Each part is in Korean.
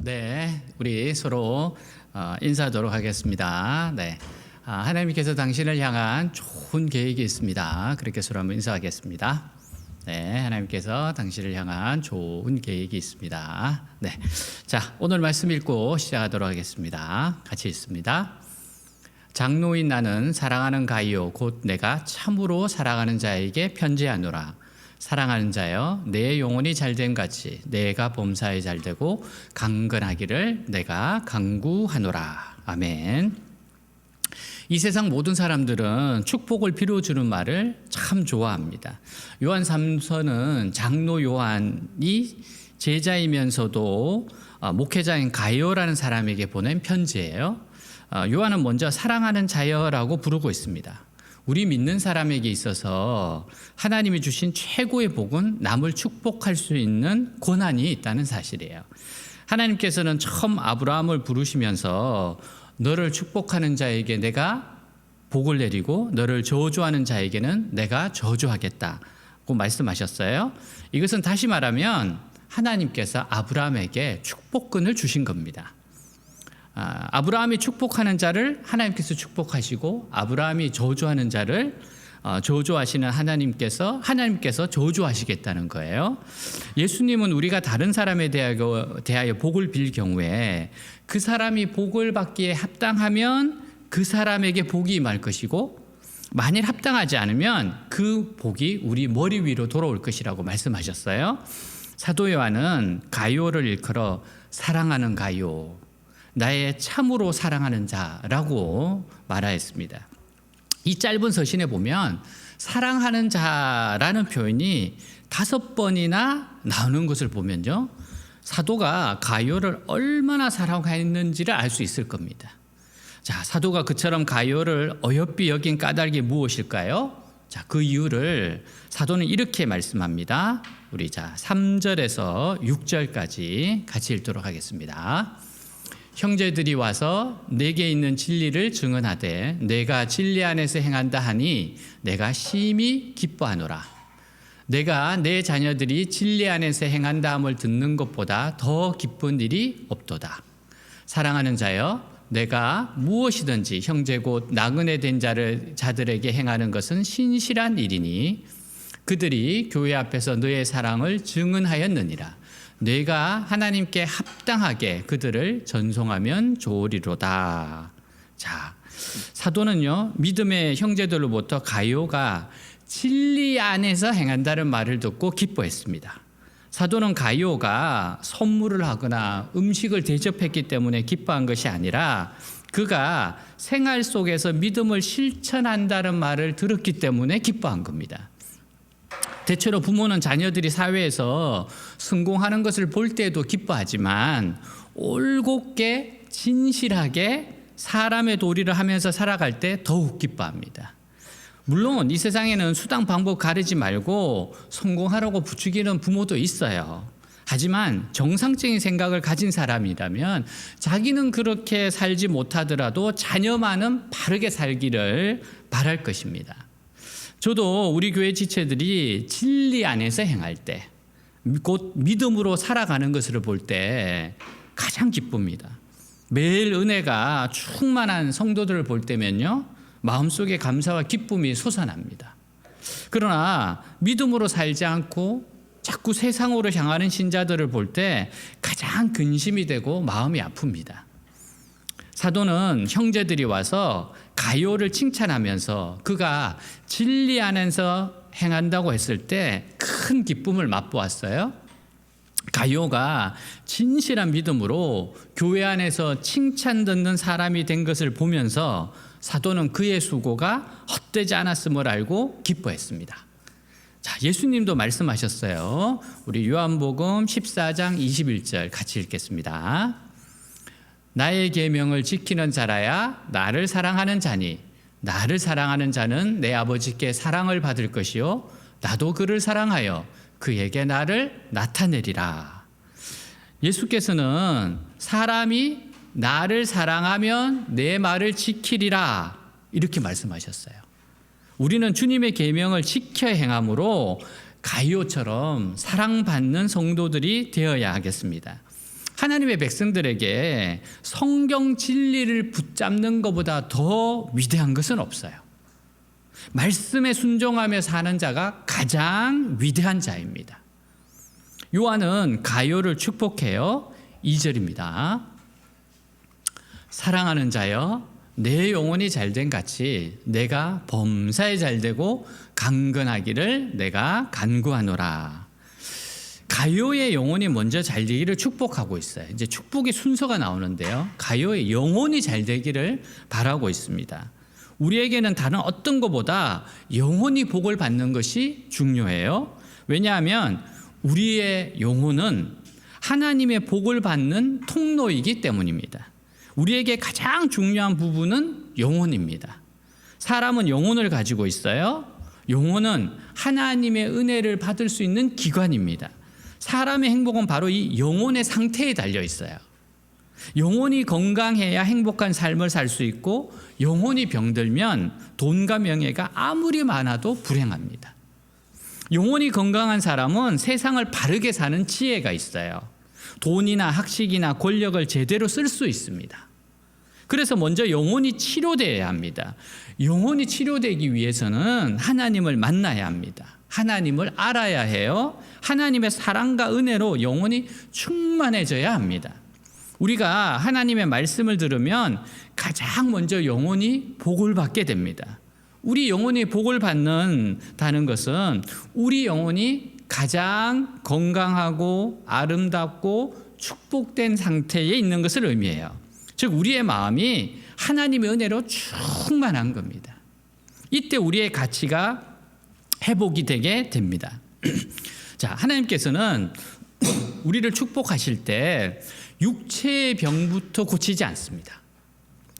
네, 우리 서로 인사하도록 하겠습니다. 네, 하나님께서 당신을 향한 좋은 계획이 있습니다. 그렇게 서로 한번 인사하겠습니다. 네, 하나님께서 당신을 향한 좋은 계획이 있습니다. 네, 자, 오늘 말씀 읽고 시작하도록 하겠습니다. 같이 읽습니다. 장로인 나는 사랑하는 가이오 곧 내가 참으로 사랑하는 자에게 편지하노라. 사랑하는 자여, 내 영혼이 잘된 같이 내가 범사에 잘되고 강건하기를 내가 간구하노라. 아멘. 이 세상 모든 사람들은 축복을 빌어주는 말을 참 좋아합니다. 요한 3서는 장로 요한이 제자이면서도 목회자인 가이오라는 사람에게 보낸 편지예요. 요한은 먼저 사랑하는 자여라고 부르고 있습니다. 우리 믿는 사람에게 있어서 하나님이 주신 최고의 복은 남을 축복할 수 있는 권한이 있다는 사실이에요. 하나님께서는 처음 아브라함을 부르시면서 너를 축복하는 자에게 내가 복을 내리고 너를 저주하는 자에게는 내가 저주하겠다고 말씀하셨어요. 이것은 다시 말하면 하나님께서 아브라함에게 축복권을 주신 겁니다. 아브라함이 축복하는 자를 하나님께서 축복하시고 아브라함이 저주하는 자를 저주하시는 하나님께서 저주하시겠다는 거예요. 예수님은 우리가 다른 사람에 대하여 복을 빌 경우에 그 사람이 복을 받기에 합당하면 그 사람에게 복이 임할 것이고 만일 합당하지 않으면 그 복이 우리 머리 위로 돌아올 것이라고 말씀하셨어요. 사도 요한은 가이오를 일컬어 사랑하는 가이오, 나의 참으로 사랑하는 자라고 말하였습니다. 이 짧은 서신에 보면 사랑하는 자라는 표현이 5번이나 나오는 것을 보면요, 사도가 가이오를 얼마나 사랑했는지를 알 수 있을 겁니다. 자, 사도가 그처럼 가이오를 어여삐 여긴 까닭이 무엇일까요? 자, 그 이유를 사도는 이렇게 말씀합니다. 우리 3절에서 6절까지 같이 읽도록 하겠습니다. 형제들이 와서 내게 있는 진리를 증언하되 내가 진리 안에서 행한다 하니 내가 심히 기뻐하노라. 내가 내 자녀들이 진리 안에서 행한다 함을 듣는 것보다 더 기쁜 일이 없도다. 사랑하는 자여, 내가 무엇이든지 형제 곧 나그네 된 자들에게 행하는 것은 신실한 일이니 그들이 교회 앞에서 너의 사랑을 증언하였느니라. 내가 하나님께 합당하게 그들을 전송하면 좋으리로다. 자, 사도는요, 믿음의 형제들로부터 가이오가 진리 안에서 행한다는 말을 듣고 기뻐했습니다. 사도는 가이오가 선물을 하거나 음식을 대접했기 때문에 기뻐한 것이 아니라 그가 생활 속에서 믿음을 실천한다는 말을 들었기 때문에 기뻐한 겁니다. 대체로 부모는 자녀들이 사회에서 성공하는 것을 볼 때에도 기뻐하지만 올곧게 진실하게 사람의 도리를 하면서 살아갈 때 더욱 기뻐합니다. 물론 이 세상에는 수단 방법 가리지 말고 성공하라고 부추기는 부모도 있어요. 하지만 정상적인 생각을 가진 사람이라면 자기는 그렇게 살지 못하더라도 자녀만은 바르게 살기를 바랄 것입니다. 저도 우리 교회 지체들이 진리 안에서 행할 때, 곧 믿음으로 살아가는 것을 볼 때 가장 기쁩니다. 매일 은혜가 충만한 성도들을 볼 때면요, 마음속에 감사와 기쁨이 솟아납니다. 그러나 믿음으로 살지 않고 자꾸 세상으로 향하는 신자들을 볼 때 가장 근심이 되고 마음이 아픕니다. 사도는 형제들이 와서 가이오를 칭찬하면서 그가 진리 안에서 행한다고 했을 때 큰 기쁨을 맛보았어요. 가이오가 진실한 믿음으로 교회 안에서 칭찬 듣는 사람이 된 것을 보면서 사도는 그의 수고가 헛되지 않았음을 알고 기뻐했습니다. 자, 예수님도 말씀하셨어요. 우리 요한복음 14장 21절 같이 읽겠습니다. 나의 계명을 지키는 자라야 나를 사랑하는 자니 나를 사랑하는 자는 내 아버지께 사랑을 받을 것이요 나도 그를 사랑하여 그에게 나를 나타내리라. 예수께서는 사람이 나를 사랑하면 내 말을 지키리라 이렇게 말씀하셨어요. 우리는 주님의 계명을 지켜 행함으로 가이오처럼 사랑받는 성도들이 되어야 하겠습니다. 하나님의 백성들에게 성경 진리를 붙잡는 것보다 더 위대한 것은 없어요. 말씀에 순종하며 사는 자가 가장 위대한 자입니다. 요한은 가요를 축복해요. 2절입니다. 사랑하는 자여, 내 영혼이 잘된 같이 내가 범사에 잘되고 강건하기를 내가 간구하노라. 가요의 영혼이 먼저 잘되기를 축복하고 있어요. 이제 축복의 순서가 나오는데요. 가요의 영혼이 잘되기를 바라고 있습니다. 우리에게는 다른 어떤 것보다 영혼이 복을 받는 것이 중요해요. 왜냐하면 우리의 영혼은 하나님의 복을 받는 통로이기 때문입니다. 우리에게 가장 중요한 부분은 영혼입니다. 사람은 영혼을 가지고 있어요. 영혼은 하나님의 은혜를 받을 수 있는 기관입니다. 사람의 행복은 바로 이 영혼의 상태에 달려 있어요. 영혼이 건강해야 행복한 삶을 살 수 있고, 영혼이 병들면 돈과 명예가 아무리 많아도 불행합니다. 영혼이 건강한 사람은 세상을 바르게 사는 지혜가 있어요. 돈이나 학식이나 권력을 제대로 쓸 수 있습니다. 그래서 먼저 영혼이 치료되어야 합니다. 영혼이 치료되기 위해서는 하나님을 만나야 합니다. 하나님을 알아야 해요. 하나님의 사랑과 은혜로 영혼이 충만해져야 합니다. 우리가 하나님의 말씀을 들으면 가장 먼저 영혼이 복을 받게 됩니다. 우리 영혼이 복을 받는다는 것은 우리 영혼이 가장 건강하고 아름답고 축복된 상태에 있는 것을 의미해요. 즉 우리의 마음이 하나님의 은혜로 충만한 겁니다. 이때 우리의 가치가 회복이 되게 됩니다. 자, 하나님께서는 우리를 축복하실 때 육체의 병부터 고치지 않습니다.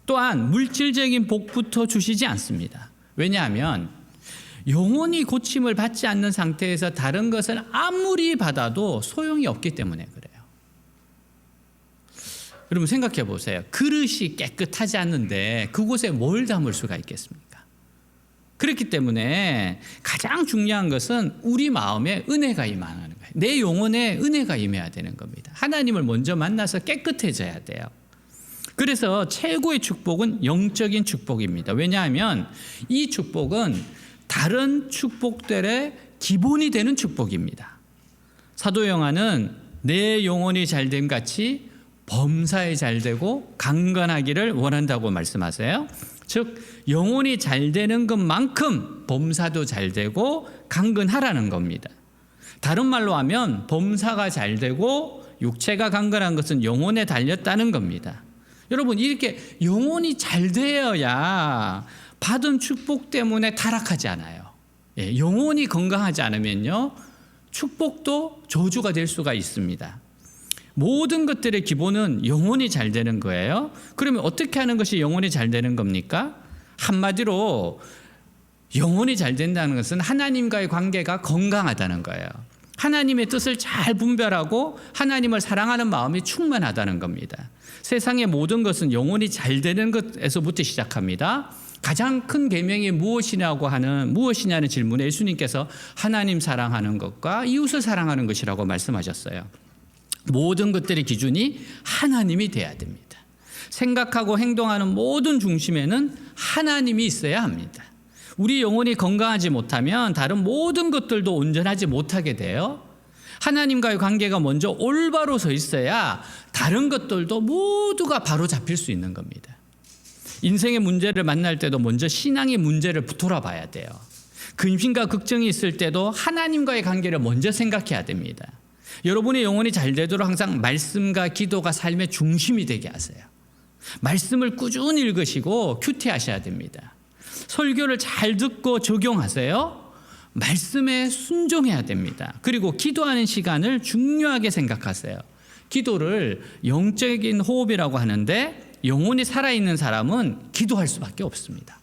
또한 물질적인 복부터 주시지 않습니다. 왜냐하면 영혼이 고침을 받지 않는 상태에서 다른 것을 아무리 받아도 소용이 없기 때문에 그래요. 여러분 생각해 보세요. 그릇이 깨끗하지 않는데 그곳에 뭘 담을 수가 있겠습니까? 그렇기 때문에 가장 중요한 것은 우리 마음에 은혜가 임하는 거예요. 내 영혼에 은혜가 임해야 되는 겁니다. 하나님을 먼저 만나서 깨끗해져야 돼요. 그래서 최고의 축복은 영적인 축복입니다. 왜냐하면 이 축복은 다른 축복들의 기본이 되는 축복입니다. 사도 요한은 내 영혼이 잘됨 같이 범사에 잘되고 강건하기를 원한다고 말씀하세요. 즉 영혼이 잘되는 것만큼 범사도 잘되고 강건하라는 겁니다. 다른 말로 하면 범사가 잘되고 육체가 강건한 것은 영혼에 달렸다는 겁니다. 여러분 이렇게 영혼이 잘 되어야 받은 축복 때문에 타락하지 않아요. 영혼이 건강하지 않으면요 축복도 저주가 될 수가 있습니다. 모든 것들의 기본은 영혼이 잘 되는 거예요. 그러면 어떻게 하는 것이 영혼이 잘 되는 겁니까? 한마디로 영혼이 잘 된다는 것은 하나님과의 관계가 건강하다는 거예요. 하나님의 뜻을 잘 분별하고 하나님을 사랑하는 마음이 충만하다는 겁니다. 세상의 모든 것은 영혼이 잘 되는 것에서부터 시작합니다. 가장 큰 계명이 무엇이냐는 질문에 예수님께서 하나님 사랑하는 것과 이웃을 사랑하는 것이라고 말씀하셨어요. 모든 것들의 기준이 하나님이 돼야 됩니다. 생각하고 행동하는 모든 중심에는 하나님이 있어야 합니다. 우리 영혼이 건강하지 못하면 다른 모든 것들도 온전하지 못하게 돼요. 하나님과의 관계가 먼저 올바로 서 있어야 다른 것들도 모두가 바로 잡힐 수 있는 겁니다. 인생의 문제를 만날 때도 먼저 신앙의 문제를 돌아봐야 돼요. 근심과 걱정이 있을 때도 하나님과의 관계를 먼저 생각해야 됩니다. 여러분의 영혼이 잘 되도록 항상 말씀과 기도가 삶의 중심이 되게 하세요. 말씀을 꾸준히 읽으시고 큐티하셔야 됩니다. 설교를 잘 듣고 적용하세요. 말씀에 순종해야 됩니다. 그리고 기도하는 시간을 중요하게 생각하세요. 기도를 영적인 호흡이라고 하는데 영혼이 살아있는 사람은 기도할 수밖에 없습니다.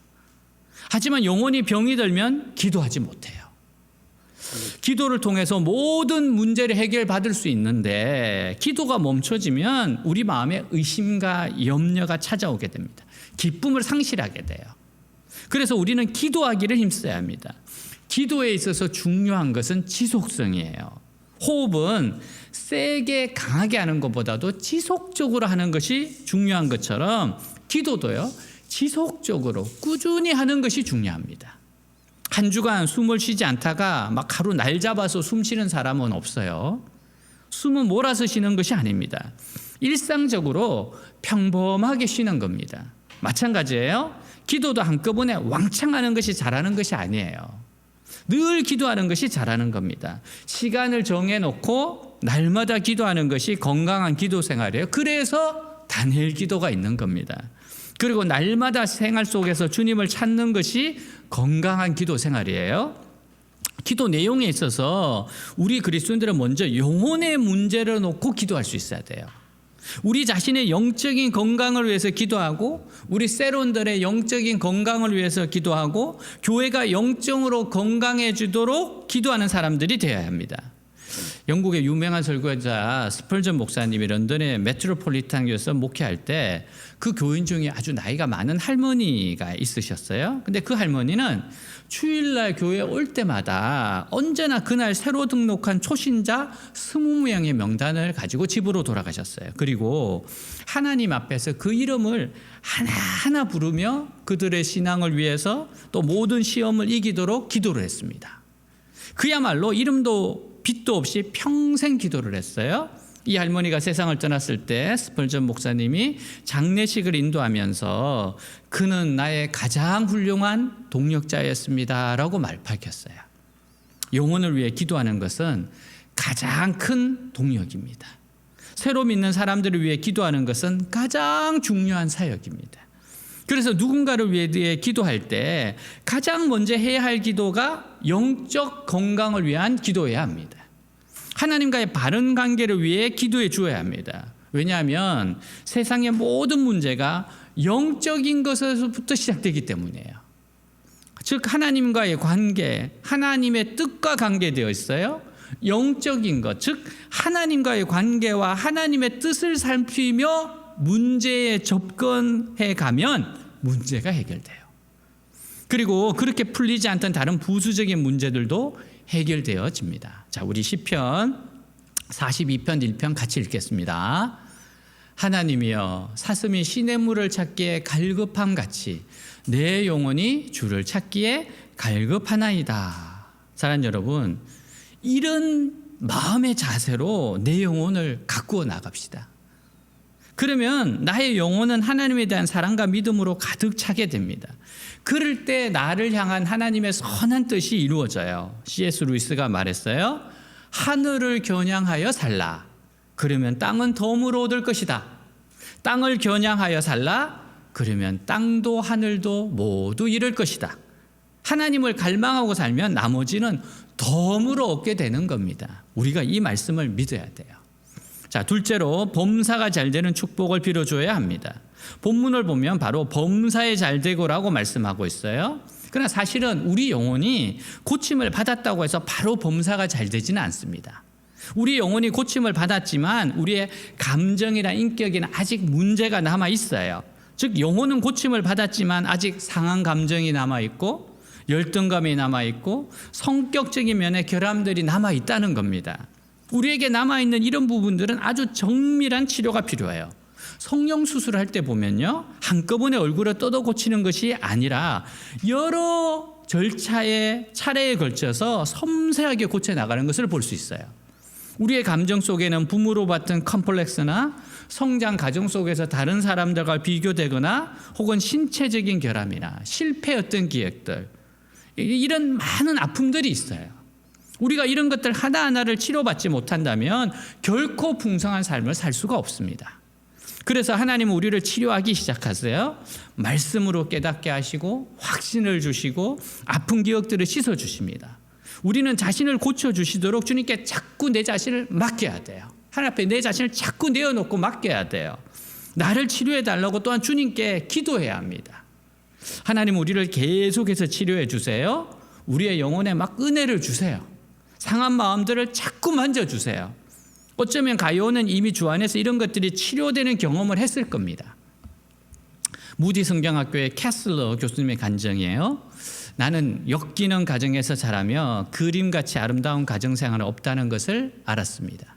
하지만 영혼이 병이 들면 기도하지 못해요. 기도를 통해서 모든 문제를 해결받을 수 있는데 기도가 멈춰지면 우리 마음에 의심과 염려가 찾아오게 됩니다. 기쁨을 상실하게 돼요. 그래서 우리는 기도하기를 힘써야 합니다. 기도에 있어서 중요한 것은 지속성이에요. 호흡은 세게 강하게 하는 것보다도 지속적으로 하는 것이 중요한 것처럼 기도도요, 지속적으로 꾸준히 하는 것이 중요합니다. 한 주간 숨을 쉬지 않다가 막 하루 날 잡아서 숨 쉬는 사람은 없어요. 숨은 몰아서 쉬는 것이 아닙니다. 일상적으로 평범하게 쉬는 겁니다. 마찬가지예요. 기도도 한꺼번에 왕창 하는 것이 잘하는 것이 아니에요. 늘 기도하는 것이 잘하는 겁니다. 시간을 정해놓고 날마다 기도하는 것이 건강한 기도 생활이에요. 그래서 다니엘 기도가 있는 겁니다. 그리고 날마다 생활 속에서 주님을 찾는 것이 건강한 기도 생활이에요. 기도 내용에 있어서 우리 그리스도인들은 먼저 영혼의 문제를 놓고 기도할 수 있어야 돼요. 우리 자신의 영적인 건강을 위해서 기도하고, 우리 세론들의 영적인 건강을 위해서 기도하고, 교회가 영적으로 건강해지도록 기도하는 사람들이 되어야 합니다. 영국의 유명한 설교자 스펄전 목사님이 런던의 메트로폴리탄 교회에서 목회할 때 그 교인 중에 아주 나이가 많은 할머니가 있으셨어요. 근데 그 할머니는 주일날 교회에 올 때마다 언제나 그날 새로 등록한 초신자 20명의 명단을 가지고 집으로 돌아가셨어요. 그리고 하나님 앞에서 그 이름을 하나하나 부르며 그들의 신앙을 위해서 또 모든 시험을 이기도록 기도를 했습니다. 그야말로 이름도 빛도 없이 평생 기도를 했어요. 이 할머니가 세상을 떠났을 때 스펄전 목사님이 장례식을 인도하면서 그는 나의 가장 훌륭한 동역자였습니다 라고 밝혔어요. 영혼을 위해 기도하는 것은 가장 큰 동역입니다. 새로 믿는 사람들을 위해 기도하는 것은 가장 중요한 사역입니다. 그래서 누군가를 위해 기도할 때 가장 먼저 해야 할 기도가 영적 건강을 위한 기도여야 합니다. 하나님과의 바른 관계를 위해 기도해 주어야 합니다. 왜냐하면 세상의 모든 문제가 영적인 것에서부터 시작되기 때문이에요. 즉 하나님과의 관계, 하나님의 뜻과 관계되어 있어요. 영적인 것, 즉 하나님과의 관계와 하나님의 뜻을 살피며 문제에 접근해 가면 문제가 해결돼요. 그리고 그렇게 풀리지 않던 다른 부수적인 문제들도 해결되어집니다. 자, 우리 시편 42편 1편 같이 읽겠습니다. 하나님이여 사슴이 시냇물을 찾기에 갈급함 같이 내 영혼이 주를 찾기에 갈급하나이다. 사랑하는 여러분, 이런 마음의 자세로 내 영혼을 가꾸어 나갑시다. 그러면 나의 영혼은 하나님에 대한 사랑과 믿음으로 가득 차게 됩니다. 그럴 때 나를 향한 하나님의 선한 뜻이 이루어져요. C.S. 루이스가 말했어요. 하늘을 겨냥하여 살라. 그러면 땅은 덤으로 얻을 것이다. 땅을 겨냥하여 살라. 그러면 땅도 하늘도 모두 이룰 것이다. 하나님을 갈망하고 살면 나머지는 덤으로 얻게 되는 겁니다. 우리가 이 말씀을 믿어야 돼요. 자, 둘째로 범사가 잘 되는 축복을 빌어줘야 합니다. 본문을 보면 바로 범사에 잘 되고라고 말씀하고 있어요. 그러나 사실은 우리 영혼이 고침을 받았다고 해서 바로 범사가 잘 되지는 않습니다. 우리 영혼이 고침을 받았지만 우리의 감정이나 인격에는 아직 문제가 남아 있어요. 즉 영혼은 고침을 받았지만 아직 상한 감정이 남아 있고 열등감이 남아 있고 성격적인 면의 결함들이 남아 있다는 겁니다. 우리에게 남아있는 이런 부분들은 아주 정밀한 치료가 필요해요. 성령 수술을 할 때 보면요, 한꺼번에 얼굴을 뜯어 고치는 것이 아니라 여러 절차의 차례에 걸쳐서 섬세하게 고쳐 나가는 것을 볼 수 있어요. 우리의 감정 속에는 부모로 받은 컴플렉스나 성장 과정 속에서 다른 사람들과 비교되거나 혹은 신체적인 결함이나 실패했던 기획들, 이런 많은 아픔들이 있어요. 우리가 이런 것들 하나하나를 치료받지 못한다면 결코 풍성한 삶을 살 수가 없습니다. 그래서 하나님은 우리를 치료하기 시작하세요. 말씀으로 깨닫게 하시고 확신을 주시고 아픈 기억들을 씻어주십니다. 우리는 자신을 고쳐주시도록 주님께 자꾸 내 자신을 맡겨야 돼요. 하나님 앞에 내 자신을 자꾸 내어놓고 맡겨야 돼요. 나를 치료해달라고 또한 주님께 기도해야 합니다. 하나님 우리를 계속해서 치료해 주세요. 우리의 영혼에 막 은혜를 주세요. 상한 마음들을 자꾸 만져주세요. 어쩌면 가요는 이미 주 안에서 이런 것들이 치료되는 경험을 했을 겁니다. 무디 성경학교의 캐슬러 교수님의 간증이에요. 나는 엮이는 가정에서 자라며 그림같이 아름다운 가정생활은 없다는 것을 알았습니다.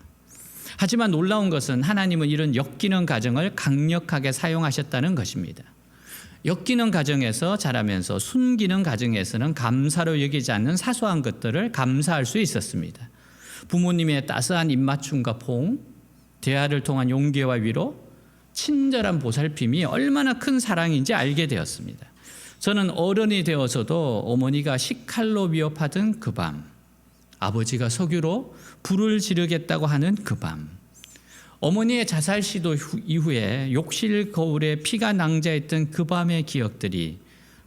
하지만 놀라운 것은 하나님은 이런 엮이는 가정을 강력하게 사용하셨다는 것입니다. 엮이는 가정에서 자라면서 숨기는 가정에서는 감사로 여기지 않는 사소한 것들을 감사할 수 있었습니다. 부모님의 따스한 입맞춤과 포옹, 대화를 통한 용기와 위로, 친절한 보살핌이 얼마나 큰 사랑인지 알게 되었습니다. 저는 어른이 되어서도 어머니가 식칼로 위협하던 그 밤, 아버지가 석유로 불을 지르겠다고 하는 그 밤, 어머니의 자살 시도 이후에 욕실 거울에 피가 낭자했던 그 밤의 기억들이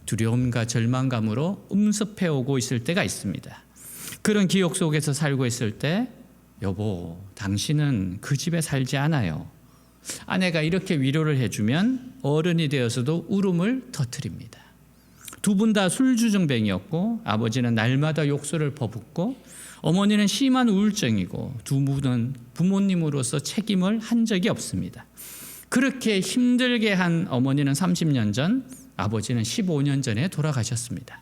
두려움과 절망감으로 음습해오고 있을 때가 있습니다. 그런 기억 속에서 살고 있을 때 여보, 당신은 그 집에 살지 않아요. 아내가 이렇게 위로를 해주면 어른이 되어서도 울음을 터뜨립니다. 두 분 다 술주정뱅이였고 아버지는 날마다 욕설을 퍼붓고 어머니는 심한 우울증이고 두 분은 부모님으로서 책임을 한 적이 없습니다. 그렇게 힘들게 한 어머니는 30년 전, 아버지는 15년 전에 돌아가셨습니다.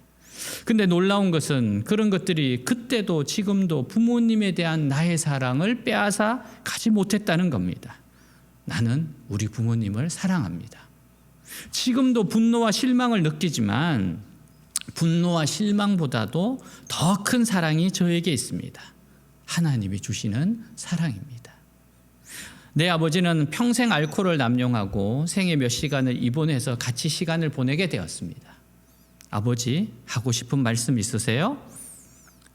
근데 놀라운 것은 그런 것들이 그때도 지금도 부모님에 대한 나의 사랑을 빼앗아 가지 못했다는 겁니다. 나는 우리 부모님을 사랑합니다. 지금도 분노와 실망을 느끼지만 분노와 실망보다도 더 큰 사랑이 저에게 있습니다. 하나님이 주시는 사랑입니다. 내 아버지는 평생 알코올을 남용하고 생애 몇 시간을 입원해서 같이 시간을 보내게 되었습니다. 아버지, 하고 싶은 말씀 있으세요?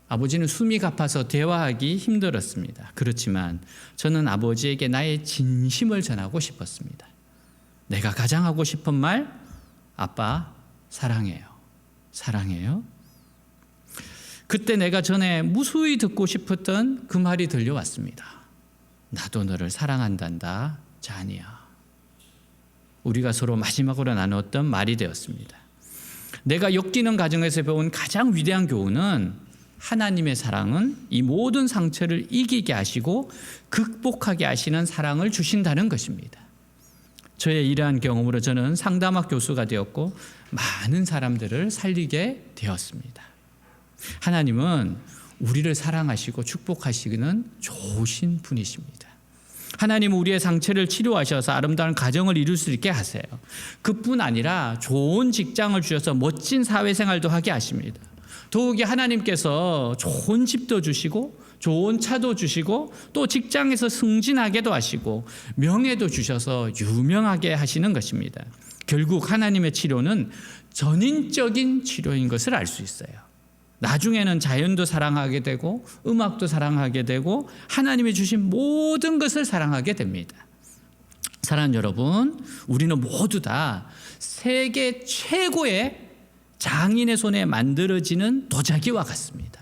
아버지는 숨이 가파서 대화하기 힘들었습니다. 그렇지만 저는 아버지에게 나의 진심을 전하고 싶었습니다. 내가 가장 하고 싶은 말, 아빠 사랑해요. 사랑해요. 그때 내가 전에 무수히 듣고 싶었던 그 말이 들려왔습니다. 나도 너를 사랑한단다, 자니야. 우리가 서로 마지막으로 나눴던 말이 되었습니다. 내가 엮이는 가정에서 배운 가장 위대한 교훈은 하나님의 사랑은 이 모든 상처를 이기게 하시고 극복하게 하시는 사랑을 주신다는 것입니다. 저의 이러한 경험으로 저는 상담학 교수가 되었고 많은 사람들을 살리게 되었습니다. 하나님은 우리를 사랑하시고 축복하시기는 좋으신 분이십니다. 하나님은 우리의 상처를 치료하셔서 아름다운 가정을 이룰 수 있게 하세요. 그뿐 아니라 좋은 직장을 주셔서 멋진 사회생활도 하게 하십니다. 더욱이 하나님께서 좋은 집도 주시고 좋은 차도 주시고 또 직장에서 승진하게도 하시고 명예도 주셔서 유명하게 하시는 것입니다. 결국 하나님의 치료는 전인적인 치료인 것을 알 수 있어요. 나중에는 자연도 사랑하게 되고 음악도 사랑하게 되고 하나님이 주신 모든 것을 사랑하게 됩니다. 사랑하는 여러분, 우리는 모두 다 세계 최고의 장인의 손에 만들어지는 도자기와 같습니다.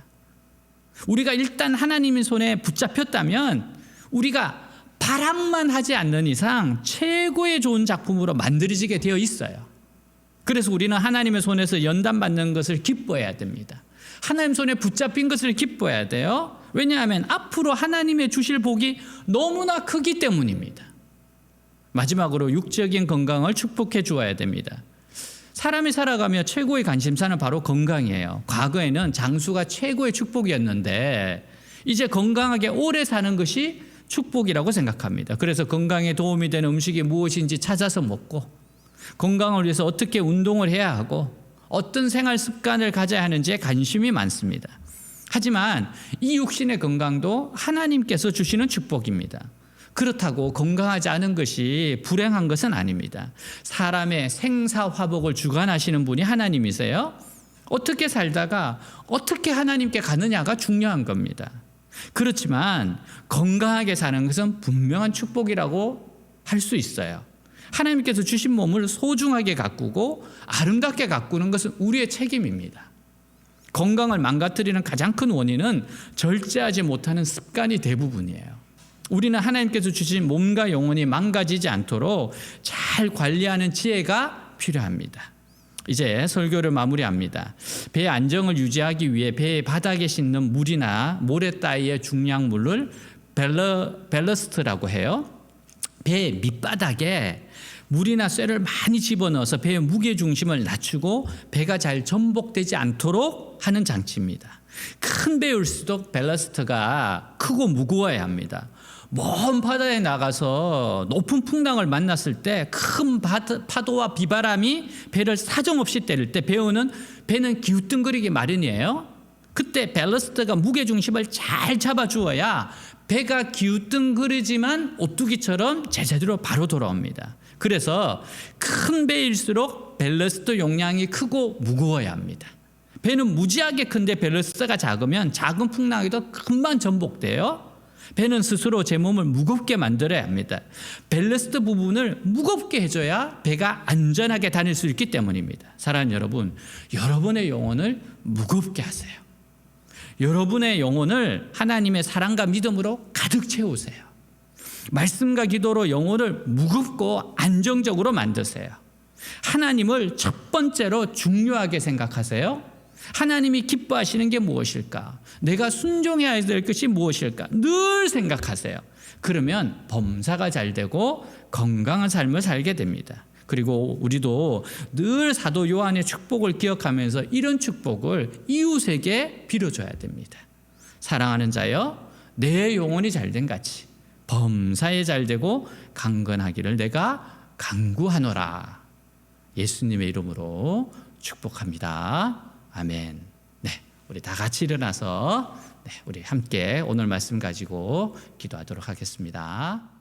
우리가 일단 하나님의 손에 붙잡혔다면 우리가 발악만 하지 않는 이상 최고의 좋은 작품으로 만들어지게 되어 있어요. 그래서 우리는 하나님의 손에서 연단받는 것을 기뻐해야 됩니다. 하나님 손에 붙잡힌 것을 기뻐해야 돼요. 왜냐하면 앞으로 하나님의 주실 복이 너무나 크기 때문입니다. 마지막으로 육적인 건강을 축복해 주어야 됩니다. 사람이 살아가며 최고의 관심사는 바로 건강이에요. 과거에는 장수가 최고의 축복이었는데 이제 건강하게 오래 사는 것이 축복이라고 생각합니다. 그래서 건강에 도움이 되는 음식이 무엇인지 찾아서 먹고 건강을 위해서 어떻게 운동을 해야 하고 어떤 생활 습관을 가져야 하는지에 관심이 많습니다. 하지만 이 육신의 건강도 하나님께서 주시는 축복입니다. 그렇다고 건강하지 않은 것이 불행한 것은 아닙니다. 사람의 생사화복을 주관하시는 분이 하나님이세요. 어떻게 살다가 어떻게 하나님께 가느냐가 중요한 겁니다. 그렇지만 건강하게 사는 것은 분명한 축복이라고 할 수 있어요. 하나님께서 주신 몸을 소중하게 가꾸고 아름답게 가꾸는 것은 우리의 책임입니다. 건강을 망가뜨리는 가장 큰 원인은 절제하지 못하는 습관이 대부분이에요. 우리는 하나님께서 주신 몸과 영혼이 망가지지 않도록 잘 관리하는 지혜가 필요합니다. 이제 설교를 마무리합니다. 배의 안정을 유지하기 위해 배의 바닥에 싣는 물이나 모래 따위의 중량물을 밸러스트라고 해요. 배 밑바닥에 물이나 쇠를 많이 집어넣어서 배의 무게 중심을 낮추고 배가 잘 전복되지 않도록 하는 장치입니다. 큰 배일수록 밸러스트가 크고 무거워야 합니다. 먼 바다에 나가서 높은 풍랑을 만났을 때 큰 파도와 비바람이 배를 사정없이 때릴 때 배는 기우뚱거리기 마련이에요. 그때 밸러스트가 무게중심을 잘 잡아주어야 배가 기우뚱거리지만 오뚜기처럼 제자리로 바로 돌아옵니다. 그래서 큰 배일수록 밸러스트 용량이 크고 무거워야 합니다. 배는 무지하게 큰데 밸러스트가 작으면 작은 풍랑에도 금방 전복돼요. 배는 스스로 제 몸을 무겁게 만들어야 합니다. 밸러스트 부분을 무겁게 해줘야 배가 안전하게 다닐 수 있기 때문입니다. 사랑하는 여러분, 여러분의 영혼을 무겁게 하세요. 여러분의 영혼을 하나님의 사랑과 믿음으로 가득 채우세요. 말씀과 기도로 영혼을 무겁고 안정적으로 만드세요. 하나님을 첫 번째로 중요하게 생각하세요. 하나님이 기뻐하시는 게 무엇일까? 내가 순종해야 될 것이 무엇일까? 늘 생각하세요. 그러면 범사가 잘 되고 건강한 삶을 살게 됩니다. 그리고 우리도 늘 사도 요한의 축복을 기억하면서 이런 축복을 이웃에게 빌어줘야 됩니다. 사랑하는 자여, 내 영혼이 잘된 같이 범사에 잘되고 강건하기를 내가 간구하노라. 예수님의 이름으로 축복합니다. 아멘. 네, 우리 다 같이 일어나서 우리 함께 오늘 말씀 가지고 기도하도록 하겠습니다.